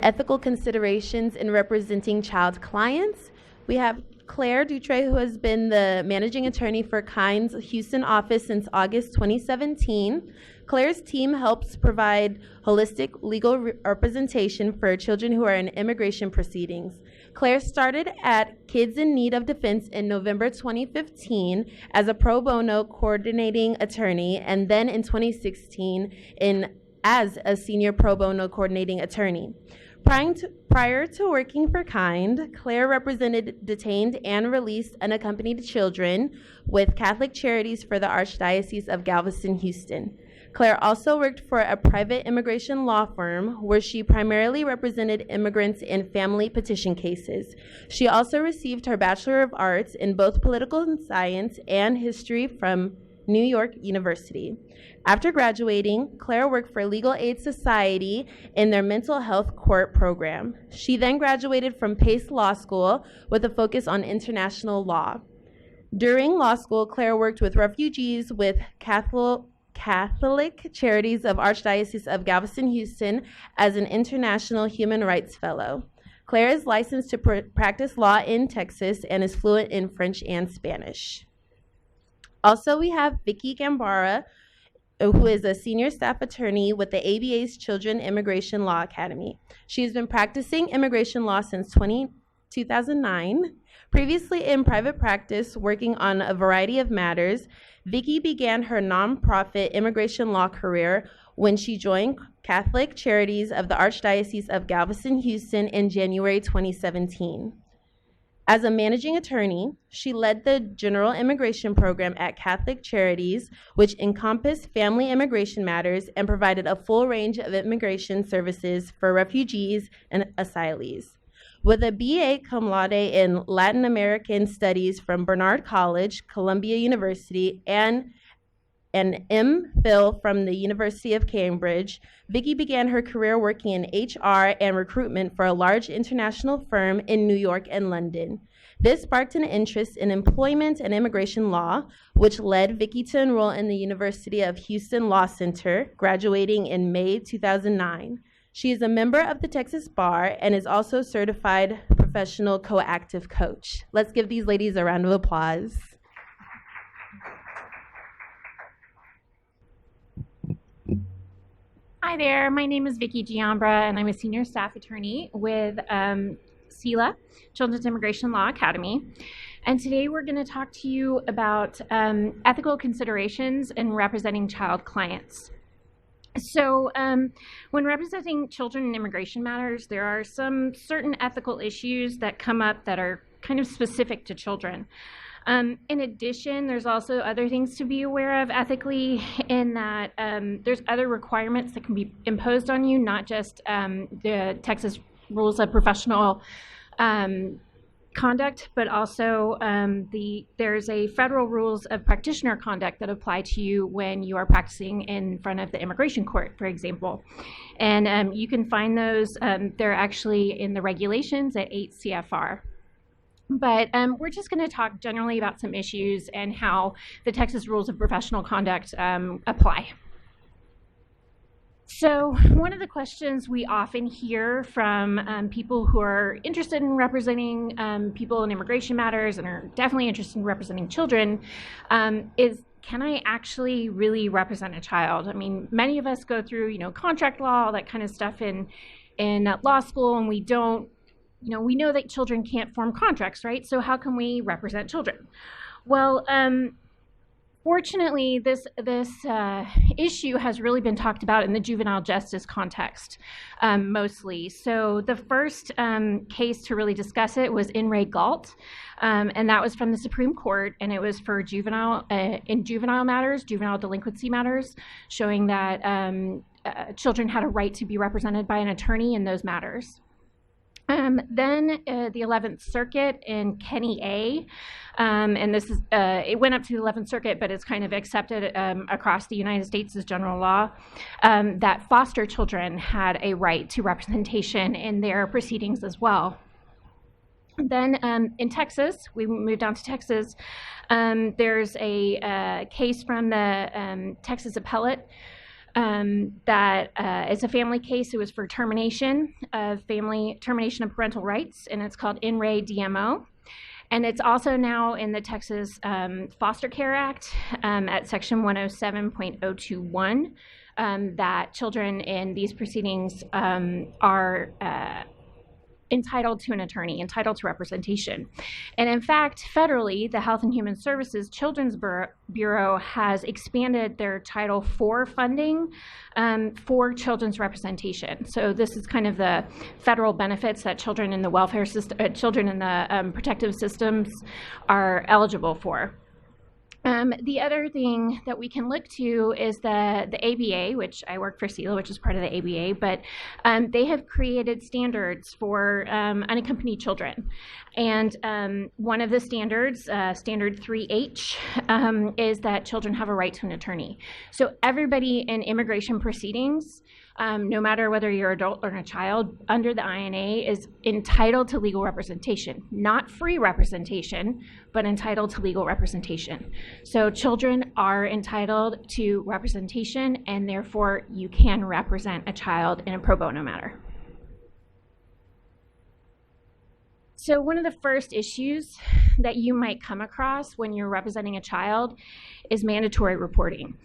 ethical considerations in representing child clients. We have Claire Doutre, who has been the managing attorney for KIND's Houston office since August 2017. Claire's team helps provide holistic legal representation for children who are in immigration proceedings. Claire started at Kids in Need of Defense in November 2015 as a pro bono coordinating attorney, and then in 2016 as a senior pro bono coordinating attorney. Prior to working for KIND, Claire represented detained and released unaccompanied children with Catholic Charities for the Archdiocese of Galveston, Houston. Claire also worked for a private immigration law firm where she primarily represented immigrants in family petition cases. She also received her Bachelor of Arts in both Political Science and History from New York University. After graduating, Claire worked for Legal Aid Society in their mental health court program. She then graduated from Pace Law School with a focus on international law. During law school, Claire worked with refugees with Catholic Charities of Archdiocese of Galveston, Houston as an International Human Rights Fellow. Claire is licensed to practice law in Texas and is fluent in French and Spanish. Also, we have Vickie Giambra, who is a senior staff attorney with the ABA's Children Immigration Law Academy. She has been practicing immigration law since 2009. Previously in private practice, working on a variety of matters, Vickie began her nonprofit immigration law career when she joined Catholic Charities of the Archdiocese of Galveston, Houston in January 2017. As a managing attorney, she led the General Immigration Program at Catholic Charities, which encompassed family immigration matters and provided a full range of immigration services for refugees and asylees. With a BA cum laude in Latin American Studies from Barnard College, Columbia University, and an MPhil from the University of Cambridge, Vickie began her career working in HR and recruitment for a large international firm in New York and London. This sparked an interest in employment and immigration law, which led Vickie to enroll in the University of Houston Law Center, graduating in May 2009. She is a member of the Texas Bar and is also a certified professional coactive coach. Let's give these ladies a round of applause. Hi there, my name is Vickie Giambra, and I'm a senior staff attorney with CILA, Children's Immigration Law Academy. And today we're going to talk to you about ethical considerations in representing child clients. So when representing children in immigration matters, there are some certain ethical issues that come up that are kind of specific to children. In addition, there's also other things to be aware of ethically in that there's other requirements that can be imposed on you, not just the Texas rules of professional conduct, but also there's a federal rules of practitioner conduct that apply to you when you are practicing in front of the immigration court, for example. And you can find those, they're actually in the regulations at 8 CFR. But we're just going to talk generally about some issues and how the Texas rules of professional conduct apply. So one of the questions we often hear from people who are interested in representing people in immigration matters and are definitely interested in representing children is, can I actually really represent a child? I mean, many of us go through, contract law, all that kind of stuff in law school, and we don't, we know that children can't form contracts, right? So how can we represent children? Well, fortunately, this issue has really been talked about in the juvenile justice context, mostly. So the first case to really discuss it was In re Galt, and that was from the Supreme Court, and it was for juvenile matters, juvenile delinquency matters, showing that children had a right to be represented by an attorney in those matters. Then the 11th Circuit in Kenny A, and this is, it went up to the 11th Circuit, but it's kind of accepted across the United States as general law, that foster children had a right to representation in their proceedings as well. Then in Texas, we moved down to Texas, there's a case from the Texas Appellate that it's a family case. It was for termination of parental rights, and it's called In Re DMO. And it's also now in the Texas Foster Care Act at Section 107.021 that children in these proceedings are entitled to an attorney, entitled to representation. And in fact, federally, the Health and Human Services Children's Bureau has expanded their Title IV funding for children's representation. So this is kind of the federal benefits that children in the welfare system, children in the protective systems are eligible for. The other thing that we can look to is the ABA, which I work for CILA, which is part of the ABA, but they have created standards for unaccompanied children. And one of the standards, Standard 3H, is that children have a right to an attorney. So everybody in immigration proceedings, no matter whether you're an adult or a child, under the INA is entitled to legal representation. Not free representation, but entitled to legal representation. So children are entitled to representation, and therefore you can represent a child in a pro bono matter. So one of the first issues that you might come across when you're representing a child is mandatory reporting.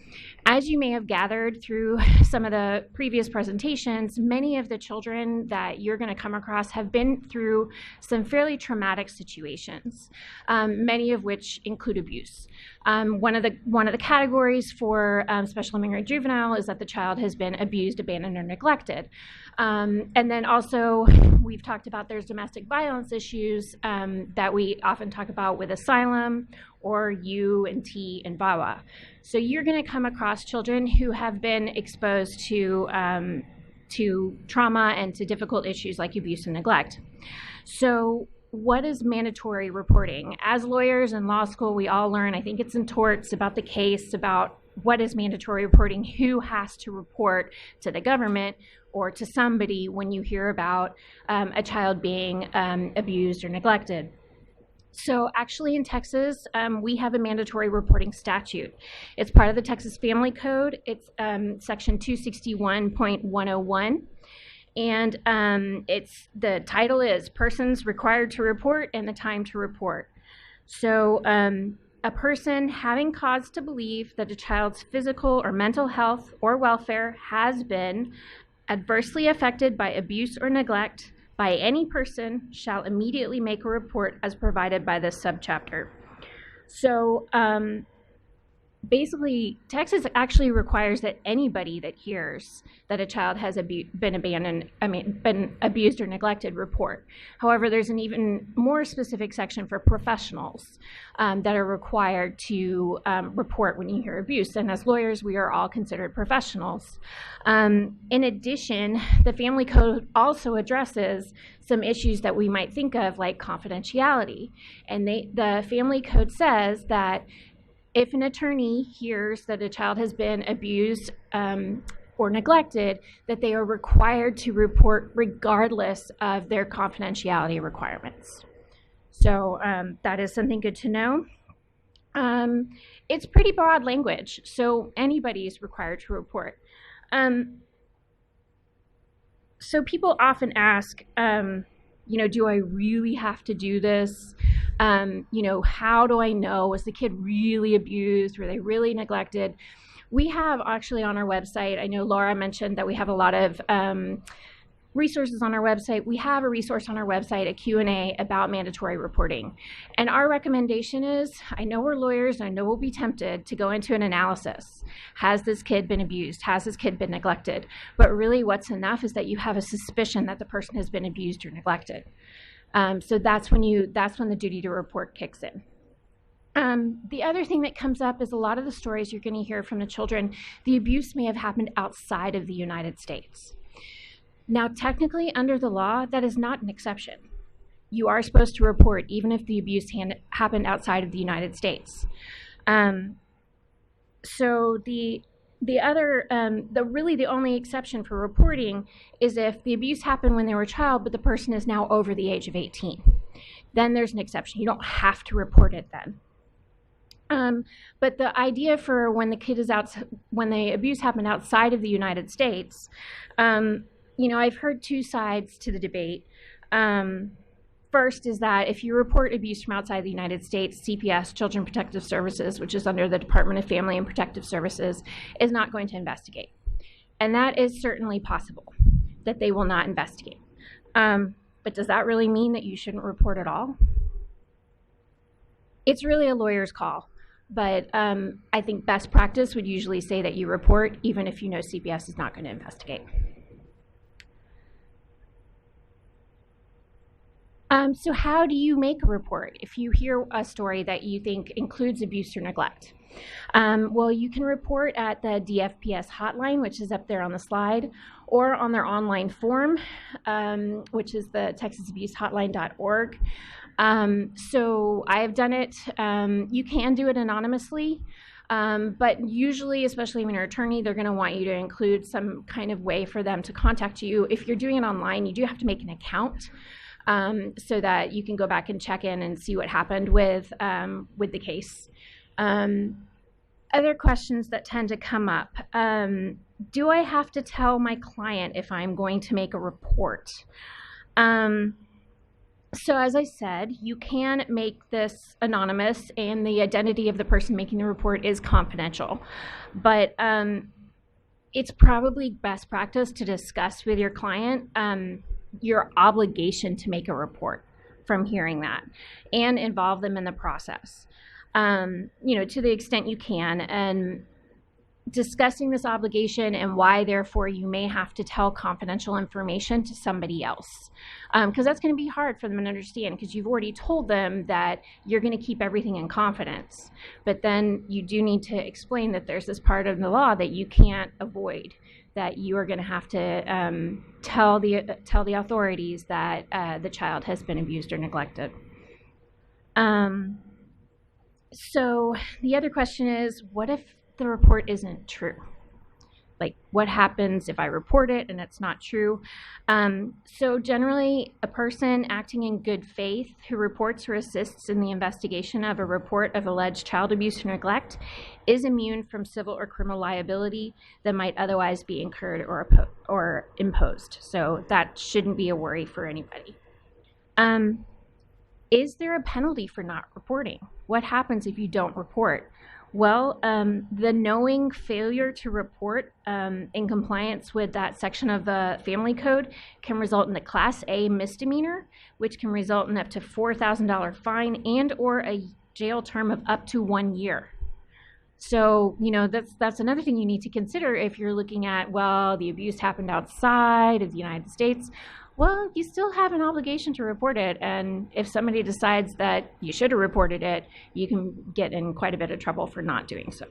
As you may have gathered through some of the previous presentations, many of the children that you're going to come across have been through some fairly traumatic situations, many of which include abuse. One of the categories for special immigrant juvenile is that the child has been abused, abandoned, or neglected. And then also, we've talked about there's domestic violence issues that we often talk about with asylum or U and T and VAWA. So you're going to come across children who have been exposed to trauma and to difficult issues like abuse and neglect. So what is mandatory reporting? As lawyers in law school, we all learn, I think it's in torts, about the case, about what is mandatory reporting, who has to report to the government or to somebody when you hear about a child being abused or neglected. So actually in Texas, we have a mandatory reporting statute. It's part of the Texas Family Code. It's section 261.101. And the title is Persons Required to Report and the Time to Report. So a person having cause to believe that a child's physical or mental health or welfare has been adversely affected by abuse or neglect by any person shall immediately make a report as provided by this subchapter. So basically, Texas actually requires that anybody that hears that a child has been abused or neglected report. However, there's an even more specific section for professionals that are required to report when you hear abuse. And as lawyers, we are all considered professionals. In addition, the Family Code also addresses some issues that we might think of, like confidentiality. And the Family Code says that if an attorney hears that a child has been abused or neglected, that they are required to report regardless of their confidentiality requirements. So that is something good to know. It's pretty broad language, so anybody is required to report. So people often ask, do I really have to do this? How do I know? Was the kid really abused? Were they really neglected? We have actually on our website, I know Laura mentioned that we have a lot of resources on our website. We have a resource on our website, a Q&A about mandatory reporting. And our recommendation is, I know we're lawyers, and I know we'll be tempted to go into an analysis. Has this kid been abused? Has this kid been neglected? But really what's enough is that you have a suspicion that the person has been abused or neglected. So that's when the duty to report kicks in. The other thing that comes up is a lot of the stories you're going to hear from the children, the abuse may have happened outside of the United States. Now, technically, under the law, that is not an exception. You are supposed to report even if the abuse happened outside of the United States. So the only exception for reporting is if the abuse happened when they were a child, but the person is now over the age of 18. Then there's an exception. You don't have to report it then. But the idea for when the kid is out, when the abuse happened outside of the United States, I've heard two sides to the debate. First is that if you report abuse from outside the United States, CPS, Children Protective Services, which is under the Department of Family and Protective Services, is not going to investigate. And that is certainly possible, that they will not investigate. But does that really mean that you shouldn't report at all? It's really a lawyer's call. But I think best practice would usually say that you report, even if you know CPS is not going to investigate. So how do you make a report if you hear a story that you think includes abuse or neglect? Well, you can report at the DFPS hotline, which is up there on the slide, or on their online form, which is the texasabusehotline.org. So I have done it. You can do it anonymously, but usually, especially when you're an attorney, they're going to want you to include some kind of way for them to contact you. If you're doing it online, you do have to make an account so that you can go back and check in and see what happened with the case. Other questions that tend to come up. Do I have to tell my client if I'm going to make a report? So as I said, you can make this anonymous and the identity of the person making the report is confidential. But it's probably best practice to discuss with your client your obligation to make a report from hearing that and involve them in the process, to the extent you can. And discussing this obligation and why, therefore, you may have to tell confidential information to somebody else. Because that's going to be hard for them to understand, because you've already told them that you're going to keep everything in confidence. But then you do need to explain that there's this part of the law that you can't avoid, that you are going to have to tell the authorities that the child has been abused or neglected. So the other question is, what if the report isn't true? Like, what happens if I report it and it's not true? So generally, a person acting in good faith who reports or assists in the investigation of a report of alleged child abuse or neglect is immune from civil or criminal liability that might otherwise be incurred or imposed. So that shouldn't be a worry for anybody. Is there a penalty for not reporting? What happens if you don't report? Well, the knowing failure to report in compliance with that section of the Family Code can result in a Class A misdemeanor, which can result in up to $4,000 fine and or a jail term of up to 1 year. So, that's another thing you need to consider if you're looking at, well, the abuse happened outside of the United States. Well, you still have an obligation to report it, and if somebody decides that you should have reported it, you can get in quite a bit of trouble for not doing so.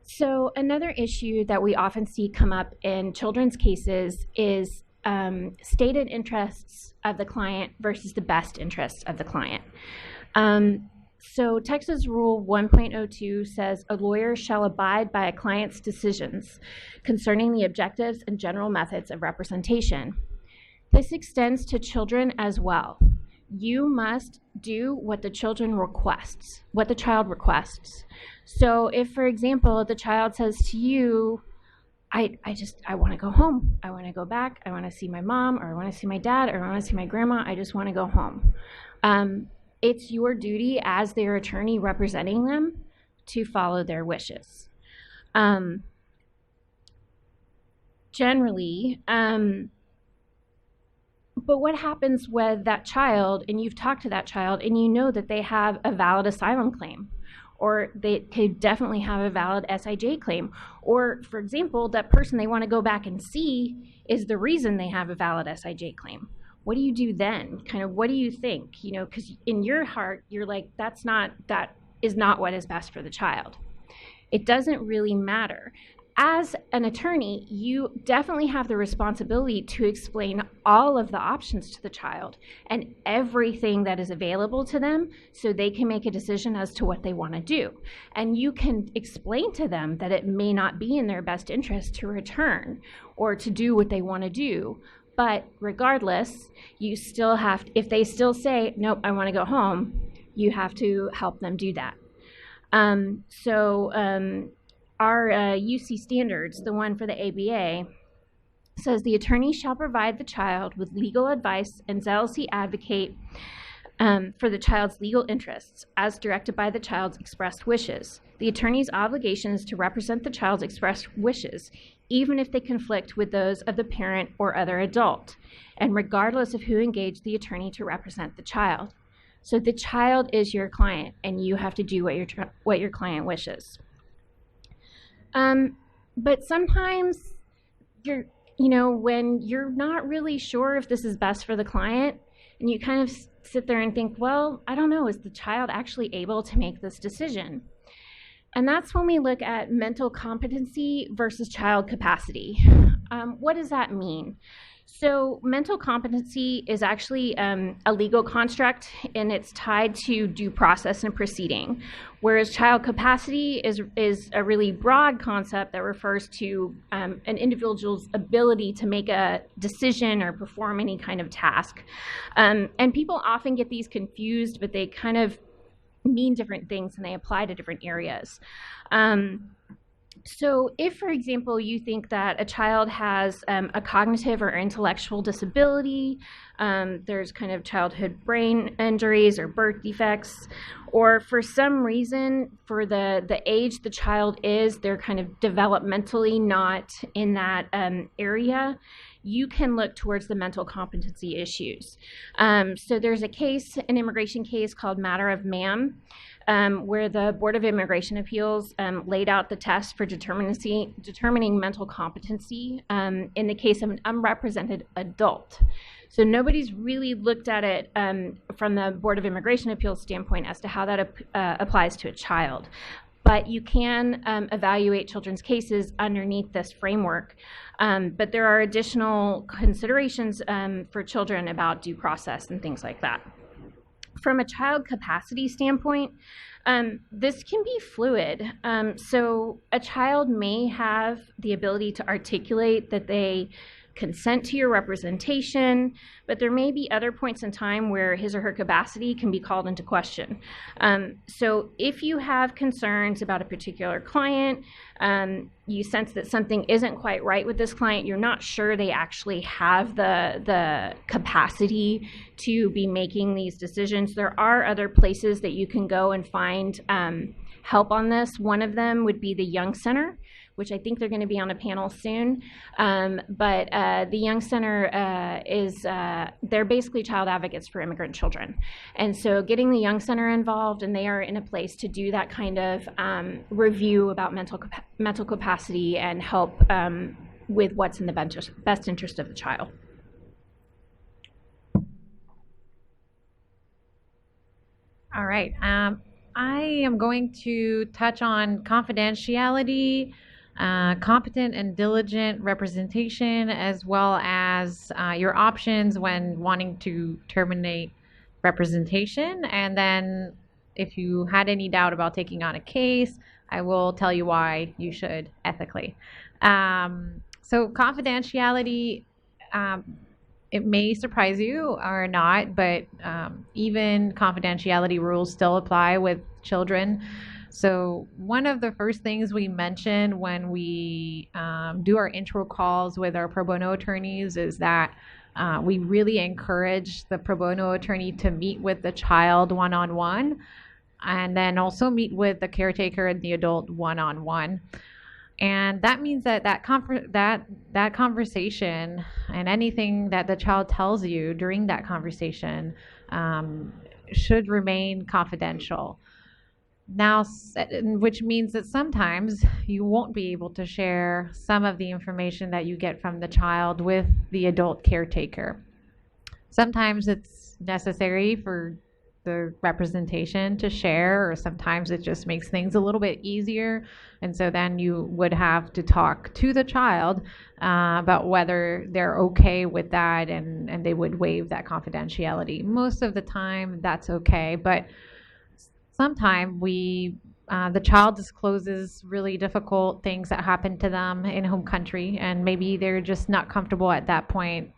So another issue that we often see come up in children's cases is stated interests of the client versus the best interests of the client. So Texas Rule 1.02 says a lawyer shall abide by a client's decisions concerning the objectives and general methods of representation. This extends to children as well. You must do what the child requests. So if, for example, the child says to you, I want to go home. I want to go back. I want to see my mom, or I want to see my dad, or I want to see my grandma. I just want to go home. It's your duty as their attorney representing them to follow their wishes. Generally, but what happens with that child, and you've talked to that child, and you know that they have a valid asylum claim, or they could definitely have a valid SIJ claim, or, for example, that person they want to go back and see is the reason they have a valid SIJ claim. What do you do then? Kind of, what do you think? Because in your heart, you're like, that is not what is best for the child. It doesn't really matter. As an attorney, you definitely have the responsibility to explain all of the options to the child and everything that is available to them so they can make a decision as to what they want to do. And you can explain to them that it may not be in their best interest to return or to do what they want to do, But regardless, you still have, if they still say, nope, I want to go home, you have to help them do that. Our UC standards, the one for the ABA, says the attorney shall provide the child with legal advice and zealously advocate for the child's legal interests as directed by the child's expressed wishes. The attorney's obligation is to represent the child's expressed wishes, even if they conflict with those of the parent or other adult, and regardless of who engaged the attorney to represent the child. So the child is your client, and you have to do what your client wishes. But sometimes when you're not really sure if this is best for the client, and you kind of sit there and think, well, I don't know, is the child actually able to make this decision? And that's when we look at mental competency versus child capacity. What does that mean? So mental competency is actually a legal construct, and it's tied to due process and proceeding, whereas child capacity is a really broad concept that refers to an individual's ability to make a decision or perform any kind of task. And people often get these confused, but they kind of mean different things and they apply to different areas. So if, for example, you think that a child has a cognitive or intellectual disability, there's kind of childhood brain injuries or birth defects, or for some reason, for the age the child is, they're kind of developmentally not in that area, you can look towards the mental competency issues. So there's a case, an immigration case called Matter of Mam, where the Board of Immigration Appeals laid out the test for determining mental competency in the case of an unrepresented adult. So nobody's really looked at it from the Board of Immigration Appeals standpoint as to how that applies to a child. But you can evaluate children's cases underneath this framework. But there are additional considerations for children about due process and things like that. From a child capacity standpoint, this can be fluid. So a child may have the ability to articulate that they consent to your representation, but there may be other points in time where his or her capacity can be called into question. So if you have concerns about a particular client, you sense that something isn't quite right with this client, you're not sure they actually have the capacity to be making these decisions, there are other places that you can go and find help on this. One of them would be the Young Center, which I think they're going to be on a panel soon. But the Young Center they're basically child advocates for immigrant children. And so getting the Young Center involved, and they are in a place to do that kind of review about mental capacity and help with what's in the best interest of the child. All right. I am going to touch on confidentiality, competent and diligent representation, as well as your options when wanting to terminate representation. And then if you had any doubt about taking on a case, I will tell you why you should ethically. So confidentiality, it may surprise you or not, but even confidentiality rules still apply with children. So one of the first things we mention when we do our intro calls with our pro bono attorneys is that we really encourage the pro bono attorney to meet with the child one-on-one, and then also meet with the caretaker and the adult one-on-one. And that means that that conversation and anything that the child tells you during that conversation should remain confidential. Now, which means that sometimes you won't be able to share some of the information that you get from the child with the adult caretaker. Sometimes it's necessary for the representation to share, or sometimes it just makes things a little bit easier. And so then you would have to talk to the child about whether they're okay with that, and they would waive that confidentiality. Most of the time that's okay, but sometimes the child discloses really difficult things that happen to them in home country, and maybe they're just not comfortable at that point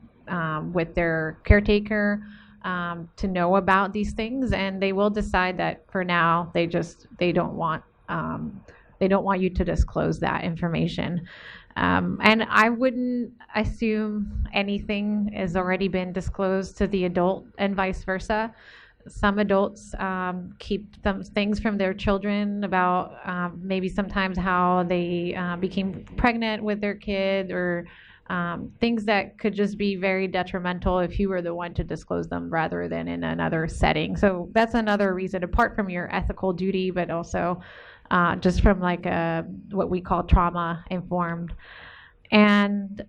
with their caretaker to know about these things, and they will decide that for now they don't want you to disclose that information. And I wouldn't assume anything has already been disclosed to the adult and vice versa. Some adults keep some things from their children about maybe sometimes how they became pregnant with their kid, or things that could just be very detrimental if you were the one to disclose them rather than in another setting. So that's another reason, apart from your ethical duty, but also just from like what we call trauma informed. And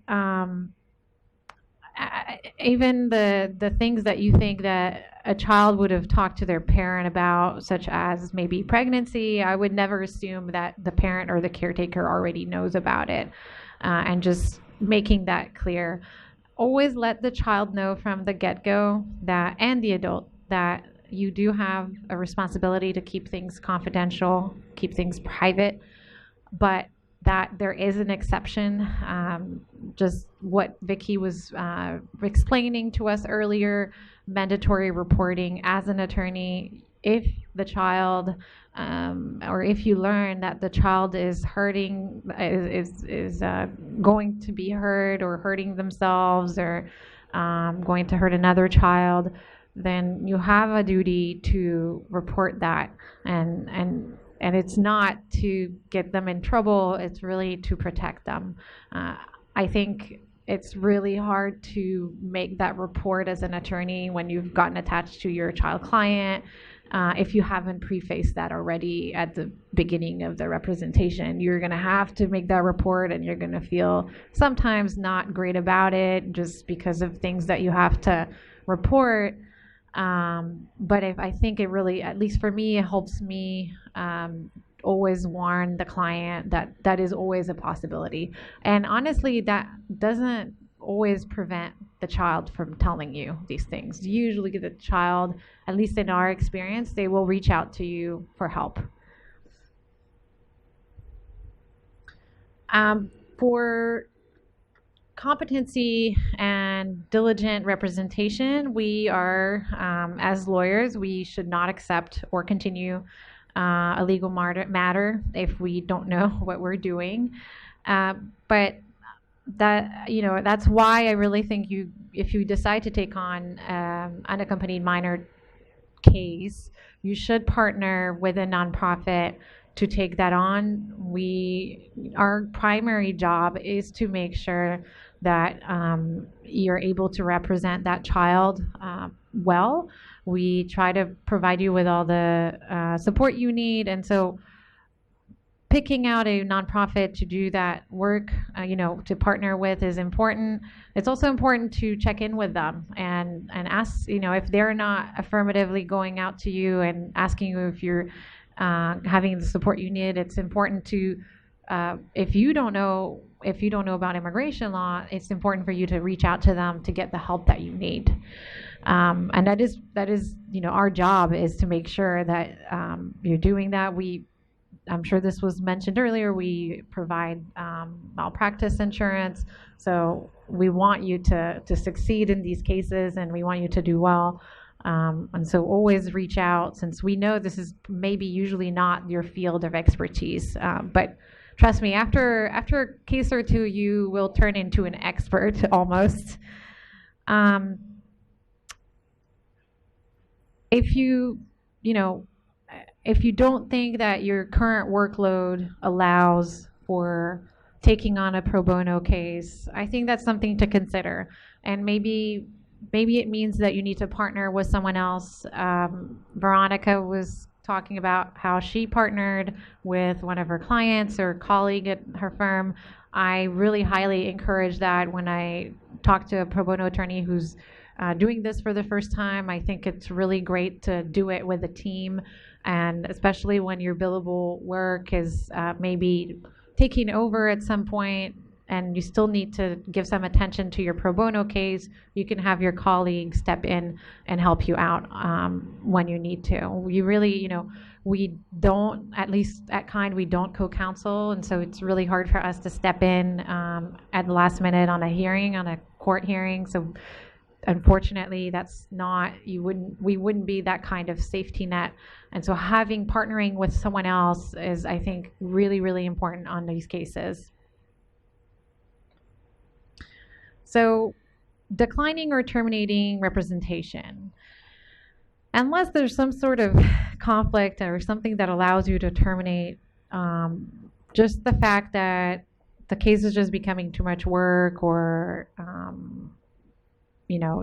even the things that you think that a child would have talked to their parent about, such as maybe pregnancy, I would never assume that the parent or the caretaker already knows about it. And just making that clear. Always let the child know from the get-go that, and the adult, that you do have a responsibility to keep things confidential, keep things private, but that there is an exception. Just what Vickie was explaining to us earlier, mandatory reporting as an attorney. If the child, or if you learn that the child is hurting, is going to be hurt or hurting themselves, or going to hurt another child, then you have a duty to report that. And it's not to get them in trouble, it's really to protect them. I think it's really hard to make that report as an attorney when you've gotten attached to your child client. If you haven't prefaced that already at the beginning of the representation, you're going to have to make that report, and you're going to feel sometimes not great about it just because of things that you have to report. But if I think it really, at least for me, it helps me always warn the client that that is always a possibility. And honestly, that doesn't always prevent the child from telling you these things. Usually the child, at least in our experience, they will reach out to you for help. For competency and diligent representation, we are, as lawyers, we should not accept or continue a legal matter if we don't know what we're doing. But that, that's why I really think if you decide to take on unaccompanied minor case, you should partner with a nonprofit to take that on. Our primary job is to make sure that you're able to represent that child well. We try to provide you with all the support you need, and so picking out a nonprofit to do that work, to partner with is important. It's also important to check in with them and ask, if they're not affirmatively going out to you and asking you if you're having the support you need. It's important to, if you don't know about immigration law, it's important for you to reach out to them to get the help that you need. And that is, our job is to make sure that you're doing that. I'm sure this was mentioned earlier, we provide malpractice insurance. So we want you to succeed in these cases, and we want you to do well. And so always reach out, since we know this is maybe usually not your field of expertise. But trust me, after a case or two, you will turn into an expert almost. If you don't think that your current workload allows for taking on a pro bono case, I think that's something to consider. And maybe it means that you need to partner with someone else. Veronica was talking about how she partnered with one of her clients or colleague at her firm. I really highly encourage that when I talk to a pro bono attorney who's doing this for the first time. I think it's really great to do it with a team, and especially when your billable work is maybe taking over at some point. and you still need to give some attention to your pro bono case, you can have your colleague step in and help you out when you need to. You really, we don't, at least at Kind, we don't co-counsel, and so it's really hard for us to step in at the last minute on a court hearing. So unfortunately, that's not, we wouldn't be that kind of safety net. And so partnering with someone else is, I think, really, really important on these cases. So declining or terminating representation. Unless there's some sort of conflict or something that allows you to terminate, just the fact that the case is just becoming too much work, or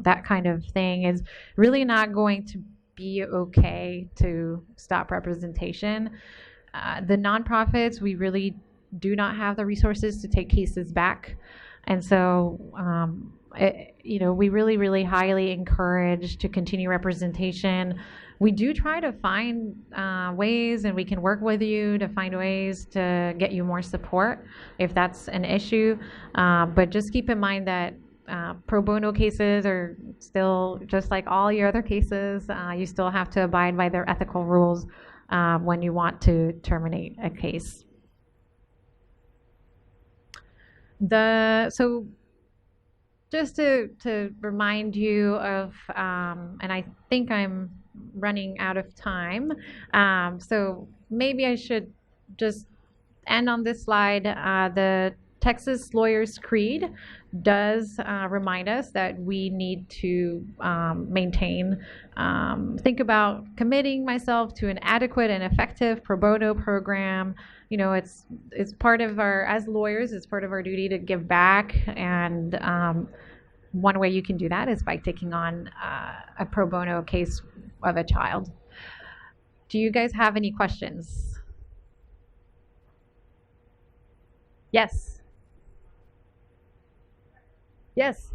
that kind of thing, is really not going to be okay to stop representation. The nonprofits, we really do not have the resources to take cases back. And so, we really, really highly encourage to continue representation. We do try to find ways, and we can work with you to find ways to get you more support if that's an issue. But just keep in mind that pro bono cases are still just like all your other cases. You still have to abide by their ethical rules when you want to terminate a case. So just to remind you of, and I think I'm running out of time, so maybe I should just end on this slide. The Texas Lawyers Creed does remind us that we need to think about committing myself to an adequate and effective pro bono program. It's part of as lawyers, it's part of our duty to give back, and one way you can do that is by taking on a pro bono case of a child. Do you guys have any questions? Yes. Yes.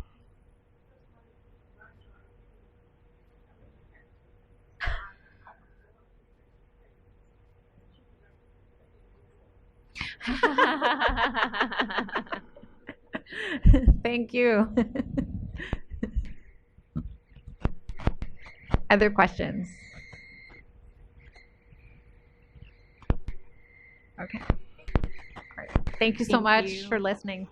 Thank you. Other questions? Okay. All right. Thank you so much for listening.